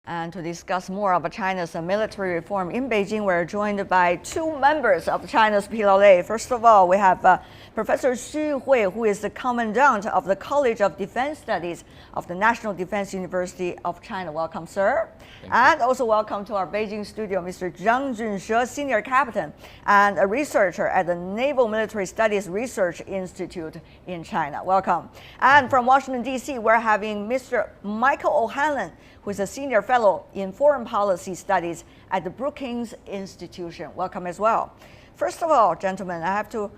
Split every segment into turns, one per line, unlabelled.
And to discuss more about China's military reform in Beijing, we're joined by two members of China's PLA. First of all, we have Professor Xu Hui, who is the Commandant of the College of Defense Studies of the National Defense University of China. Welcome, sir. And also welcome to our Beijing studio, Mr. Zhang Junshe, Senior Captain and a researcher at the Naval Military Studies Research Institute in China. Welcome. And from Washington, D.C., we're having Mr. Michael O'Hanlon, who is a Senior Fellow in Foreign Policy Studies at the Brookings Institution. Welcome as well. First of all, gentlemen, I have to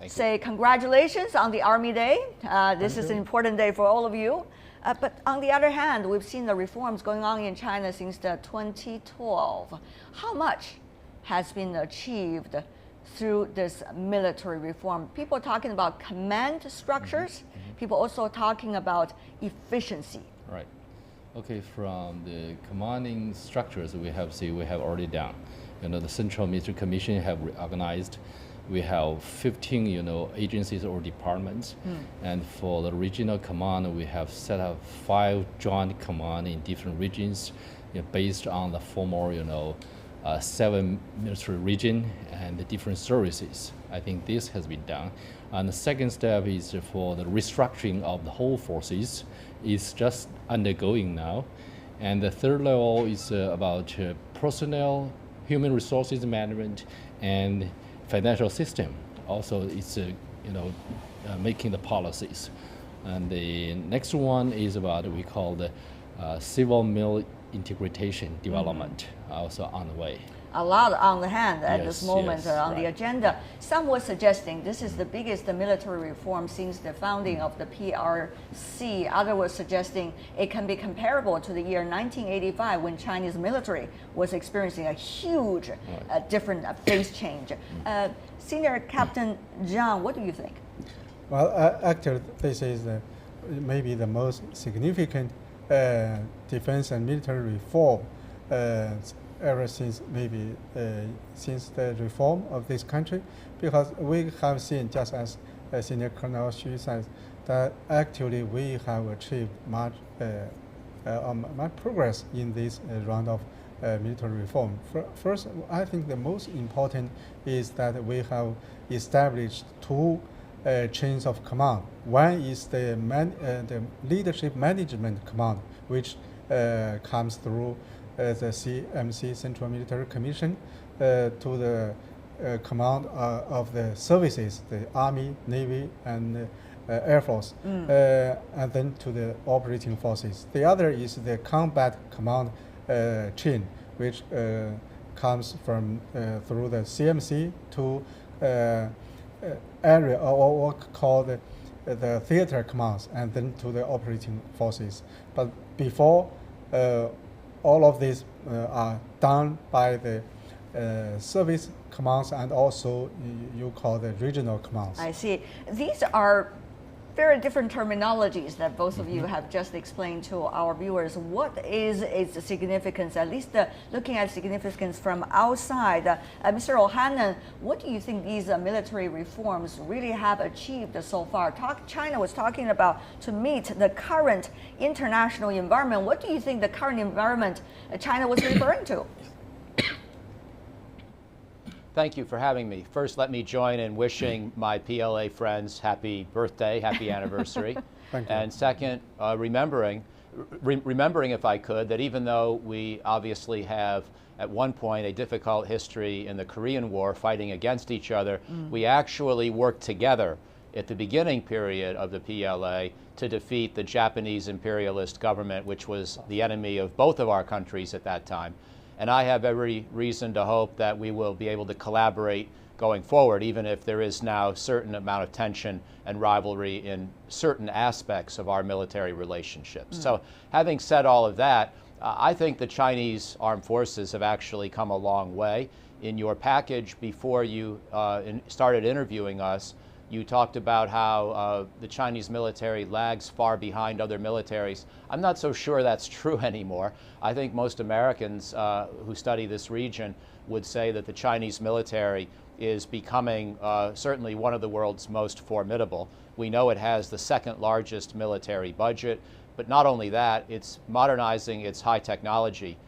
say congratulations on the Army Day. This is an important day for all of you. But on the other hand, we've seen the reforms going on in China since 2012. How much has been achieved through this military reform? People are talking about command structures. People also talking about efficiency.
Right. Okay, from the commanding structures we have already done. The Central Military Commission have reorganized. We have 15, agencies or departments. And for the regional command, we have set up 5 joint command in different regions, based on the former, 7 military region and the different services. I think this has been done. And the second step is for the restructuring of the whole forces. Is just undergoing now. And the third level is about personnel, human resources management, and financial system. Also, it's making the policies. And the next one is about we call the civil mil integration development, also on the way.
A lot on the hand at this moment on the agenda. Some were suggesting this is the biggest military reform since the founding of the PRC. Others were suggesting it can be comparable to the year 1985 when Chinese military was experiencing a huge different phase change. Senior Captain Zhang, what do you think?
Well, actually, this is maybe the most significant defense and military reform ever since since the reform of this country, because we have seen, just as Senior Colonel Xu says, that actually we have achieved much progress in this round of military reform. First, I think the most important is that we have established 2 chains of command. One is the leadership management command, which comes through the CMC, Central Military Commission, to the command of the services, the Army, Navy, and Air Force, and then to the operating forces. The other is the combat command chain, which comes from through the CMC to area or called the theater commands, and then to the operating forces. But before all of these are done by the service commands and also you call the regional commands.
I see. These are very different terminologies that both of you have just explained to our viewers. What is its significance, at least looking at significance from outside? Mr. O'Hanlon, what do you think these military reforms really have achieved so far? China was talking about to meet the current international environment. What do you think the current environment China was referring to?
Thank you for having me. First, let me join in wishing my PLA friends happy birthday, happy anniversary.
Thank you.
And second, remembering, if I could, that even though we obviously have at one point a difficult history in the Korean War fighting against each other, we actually worked together at the beginning period of the PLA to defeat the Japanese imperialist government, which was the enemy of both of our countries at that time. And I have every reason to hope that we will be able to collaborate going forward, even if there is now a certain amount of tension and rivalry in certain aspects of our military relationships. So having said all of that, I think the Chinese armed forces have actually come a long way. In your package before you started interviewing us, you talked about how the Chinese military lags far behind other militaries. I'm not so sure that's true anymore. I think most Americans who study this region would say that the Chinese military is becoming certainly one of the world's most formidable. We know it has the second largest military budget, But not only that, it's modernizing its high technology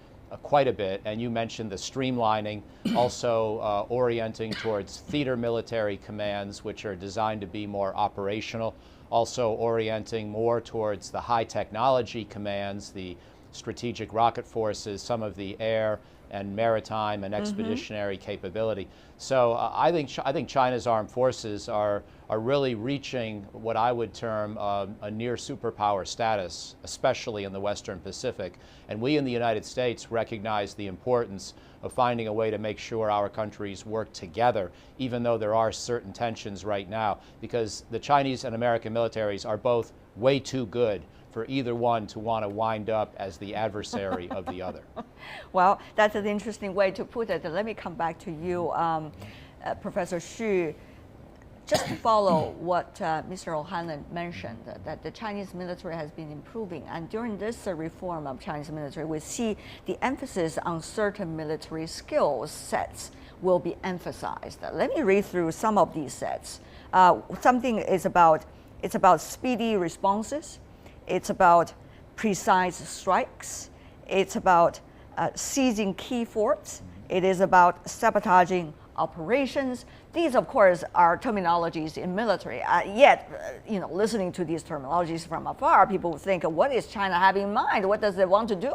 quite a bit. And you mentioned the streamlining, also orienting towards theater military commands, which are designed to be more operational, also orienting more towards the high technology commands, the strategic rocket forces, some of the air and maritime and expeditionary capability. So I think China's armed forces are really reaching what I would term a near superpower status, especially in the Western Pacific. And we in the United States recognize the importance of finding a way to make sure our countries work together, even though there are certain tensions right now, because the Chinese and American militaries are both way too good for either one to want to wind up as the adversary of the other.
Well, that's an interesting way to put it. Let me come back to you, Professor Xu. Just to follow what Mr. O'Hanlon mentioned, that the Chinese military has been improving. And during this reform of Chinese military, we see the emphasis on certain military skill sets will be emphasized. Let me read through some of these sets. Something is about, it's about speedy responses. It's about precise strikes. It's about seizing key forts. It is about sabotaging operations. These, of course, are terminologies in military. Yet, listening to these terminologies from afar, people think, what is China having in mind? What does it want to do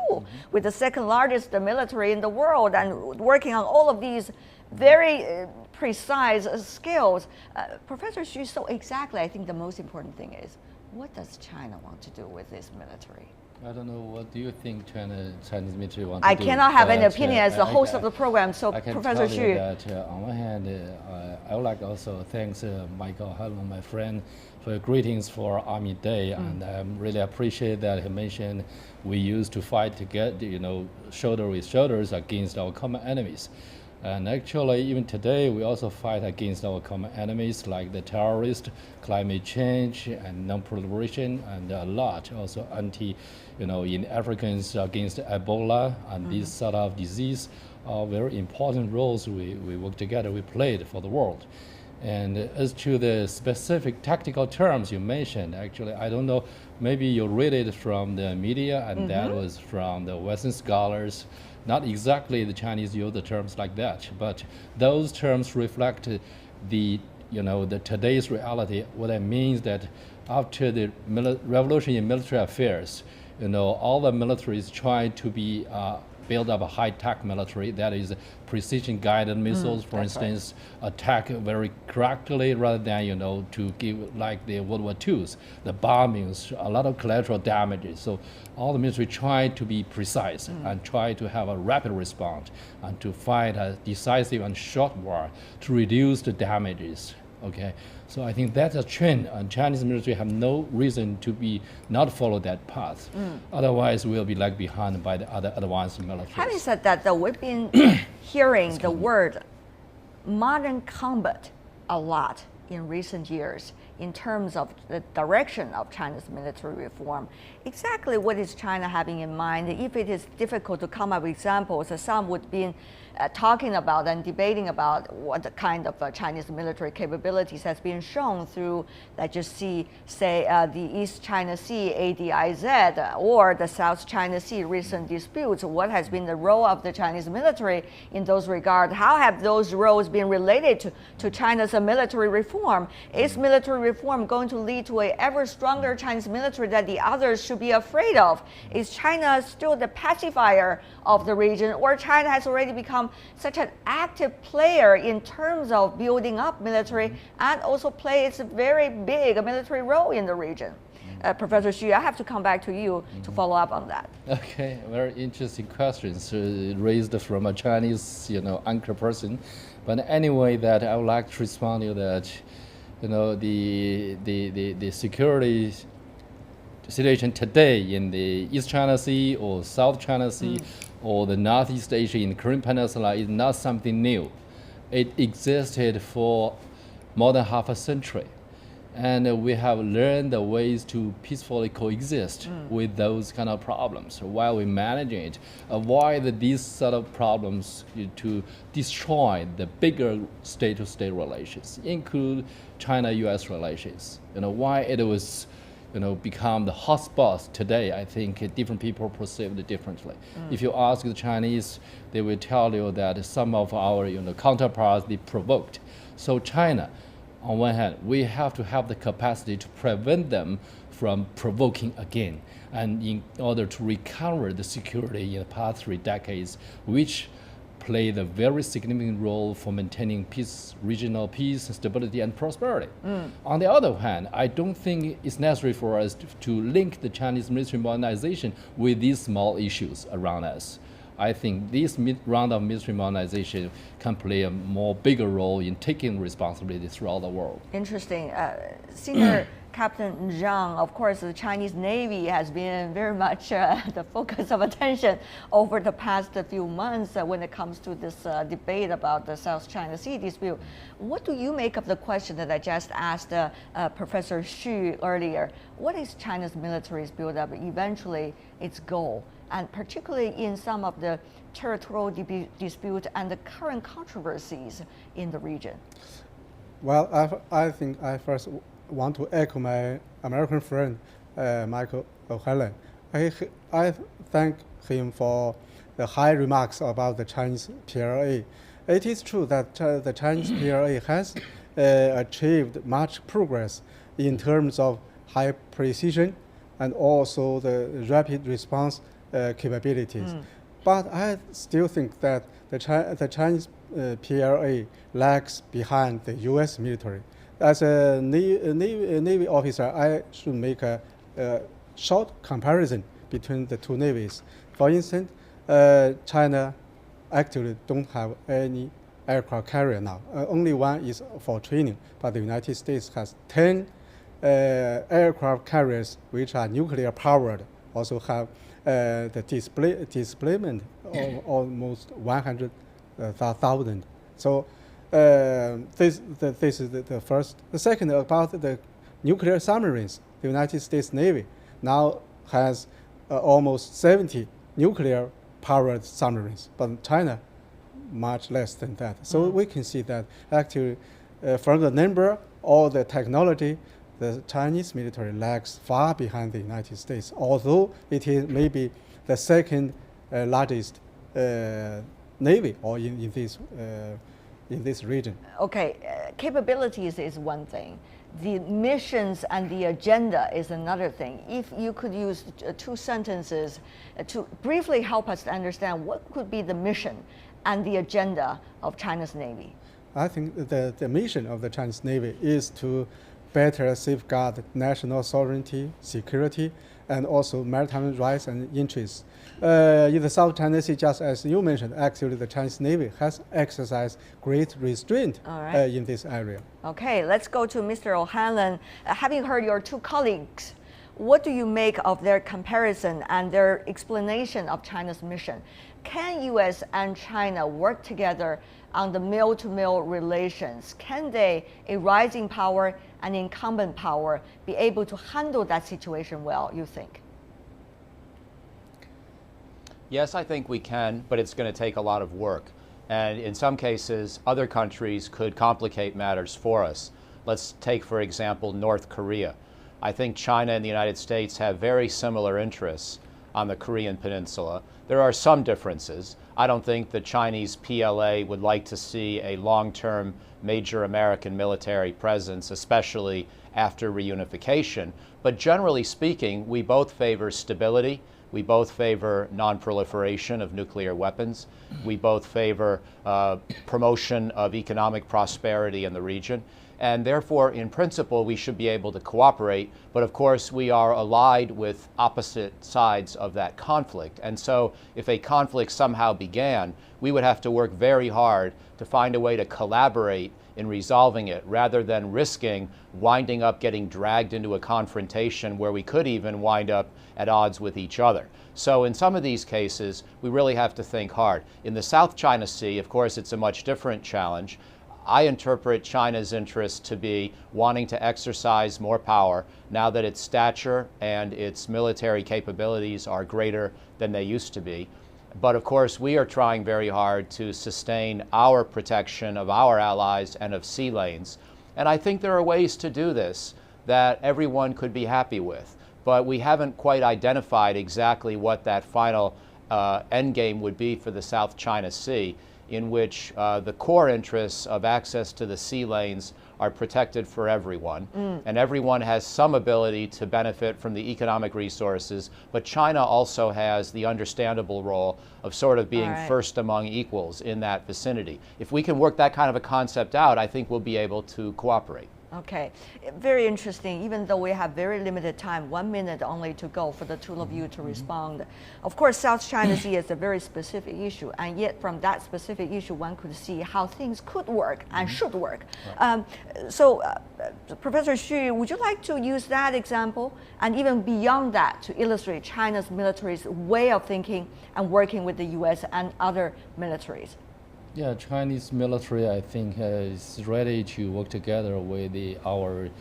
with the second largest military in the world and working on all of these very precise skills? Professor Xu, so exactly, I think the most important thing is, what does China want to do with this military?
I don't know. What do you think Chinese military want
I
to do?
cannot have any opinion as the host of the program. So,
I can
Professor
tell you
Xu.
that on one hand, I would like also thanks Michael O'Hanlon, my friend, for your greetings for Army Day, and I really appreciate that he mentioned we used to fight together, shoulder with shoulders against our common enemies. And actually, even today, we also fight against our common enemies like the terrorist, climate change, and non-proliferation, and a lot also in Africans against Ebola and these sort of disease are very important roles we work together, we played for the world. And as to the specific tactical terms you mentioned, actually, I don't know, maybe you read it from the media, and that was from the Western scholars. Not exactly the Chinese use the terms like that, but those terms reflect the today's reality. What it means that after the revolution in military affairs, all the militaries try to be build up a high-tech military that is precision-guided missiles, for instance, attack very correctly rather than to give like the World War II's, the bombings, a lot of collateral damages. So all the military try to be precise and try to have a rapid response and to fight a decisive and short war to reduce the damages. Okay, so I think that's a trend, and Chinese military have no reason to be not follow that path. Otherwise, we'll be lag behind by the other advanced militaries.
Having said that, though, we've been hearing the word modern combat a lot in recent years in terms of the direction of China's military reform. Exactly what is China having in mind? If it is difficult to come up with examples, some would be talking about and debating about what kind of Chinese military capabilities has been shown through, let's just say the East China Sea, ADIZ, or the South China Sea recent disputes. What has been the role of the Chinese military in those regards? How have those roles been related to China's military reform? Is military reform going to lead to an ever stronger Chinese military that the others should be afraid of? Is China still the pacifier of the region, or China has already become such an active player in terms of building up military and also plays a very big military role in the region? Professor Xu, I have to come back to you to follow up on that.
Okay, very interesting questions raised from a Chinese, anchor person. But anyway, that I would like to respond to that, the security situation today in the East China Sea or South China Sea or the Northeast Asia in the Korean Peninsula is not something new. It existed for more than half a century. And we have learned the ways to peacefully coexist with those kind of problems while we're managing it. Avoid these sort of problems to destroy the bigger state-to-state relations, include China-U.S. relations. Why it was become the hotspots today, I think different people perceive it differently. If you ask the Chinese, they will tell you that some of our counterparts, they provoked. So China, on one hand, we have to have the capacity to prevent them from provoking again, and in order to recover the security in the past 3 decades, which played a very significant role for maintaining peace, regional peace, stability, and prosperity. On the other hand, I don't think it's necessary for us to link the Chinese military modernization with these small issues around us. I think this round of military modernization can play a more bigger role in taking responsibility throughout the world.
Interesting. Senior Captain Zhang, of course, the Chinese Navy has been very much the focus of attention over the past few months when it comes to this debate about the South China Sea dispute. What do you make of the question that I just asked Professor Xu earlier? What is China's military's build-up, eventually its goal? And particularly in some of the territorial dispute and the current controversies in the region?
Well, I think I first want to echo my American friend, Michael O'Halloran. I thank him for the high remarks about the Chinese PLA. It is true that the Chinese PLA has achieved much progress in terms of high precision and also the rapid response capabilities. But I still think that the Chinese PLA lags behind the U.S. military. As a Navy officer, I should make a short comparison between the two navies. For instance, China actually don't have any aircraft carrier now. Only one is for training, but the United States has 10 aircraft carriers which are nuclear powered, also have the displacement of almost 100,000. So this is the first. The second, about the nuclear submarines. The United States Navy now has almost 70 nuclear powered submarines, but China much less than that. So we can see that actually from the number or the technology, the Chinese military lags far behind the United States, although it is maybe the second largest navy or in this region.
Okay, capabilities is one thing. The missions and the agenda is another thing. If you could use 2 sentences to briefly help us to understand what could be the mission and the agenda of China's Navy.
I think the mission of the Chinese Navy is to better safeguard national sovereignty, security, and also maritime rights and interests. In the South China Sea, just as you mentioned, actually the Chinese Navy has exercised great restraint in this area.
Okay, let's go to Mr. O'Halloran. Having heard your 2 colleagues, what do you make of their comparison and their explanation of China's mission? Can U.S. and China work together on the mil-to-mil relations? Can they, a rising power and incumbent power, be able to handle that situation well, you think?
Yes, I think we can, but it's going to take a lot of work. And in some cases, other countries could complicate matters for us. Let's take, for example, North Korea. I think China and the United States have very similar interests on the Korean Peninsula. There are some differences. I don't think the Chinese PLA would like to see a long-term major American military presence, especially after reunification. But generally speaking, we both favor stability. We both favor non-proliferation of nuclear weapons. We both favor promotion of economic prosperity in the region. And therefore, in principle, we should be able to cooperate. But of course, we are allied with opposite sides of that conflict. And so if a conflict somehow began, we would have to work very hard to find a way to collaborate in resolving it, rather than risking winding up getting dragged into a confrontation where we could even wind up at odds with each other. So in some of these cases, we really have to think hard. In the South China Sea, of course, it's a much different challenge. I interpret China's interest to be wanting to exercise more power now that its stature and its military capabilities are greater than they used to be. But of course, we are trying very hard to sustain our protection of our allies and of sea lanes. And I think there are ways to do this that everyone could be happy with. But we haven't quite identified exactly what that final end game would be for the South China Sea, in which the core interests of access to the sea lanes are protected for everyone, and everyone has some ability to benefit from the economic resources, but China also has the understandable role of sort of being first among equals in that vicinity. If we can work that kind of a concept out, I think we'll be able to cooperate.
Okay, very interesting. Even though we have very limited time, 1 minute only to go for the two of you to respond. Of course, South China Sea is a very specific issue, and yet from that specific issue, one could see how things could work and should work. Professor Xu, would you like to use that example and even beyond that to illustrate China's military's way of thinking and working with the U.S. and other militaries?
Yeah, Chinese military, I think, is ready to work together with our,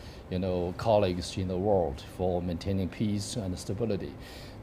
colleagues in the world for maintaining peace and stability.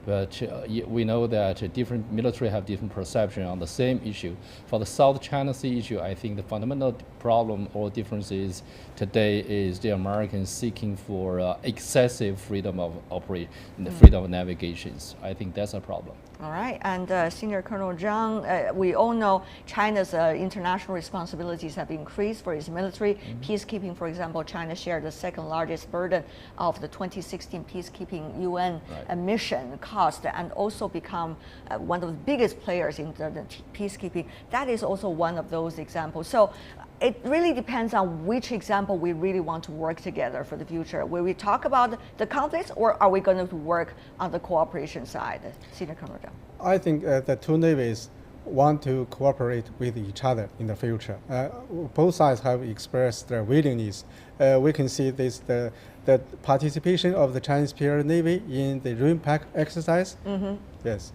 But we know that different military have different perception on the same issue. For the South China Sea issue, I think the fundamental problem or difference is today is the Americans seeking for excessive freedom of operation, freedom of navigations. I think that's a problem.
All right, and Senior Colonel Zhang, we all know China's international responsibilities have increased for its military. Peacekeeping, for example, China shared the second largest burden of the 2016 peacekeeping UN mission cost, and also become one of the biggest players in the peacekeeping. That is also one of those examples. So it really depends on which example we really want to work together for the future. Will we talk about the conflicts, or are we going to work on the cooperation side? Senior Colonel Zhang.
I think the two navies want to cooperate with each other in the future. Both sides have expressed their willingness. We can see this the participation of the Chinese Imperial Navy in the revamp exercise. Yes.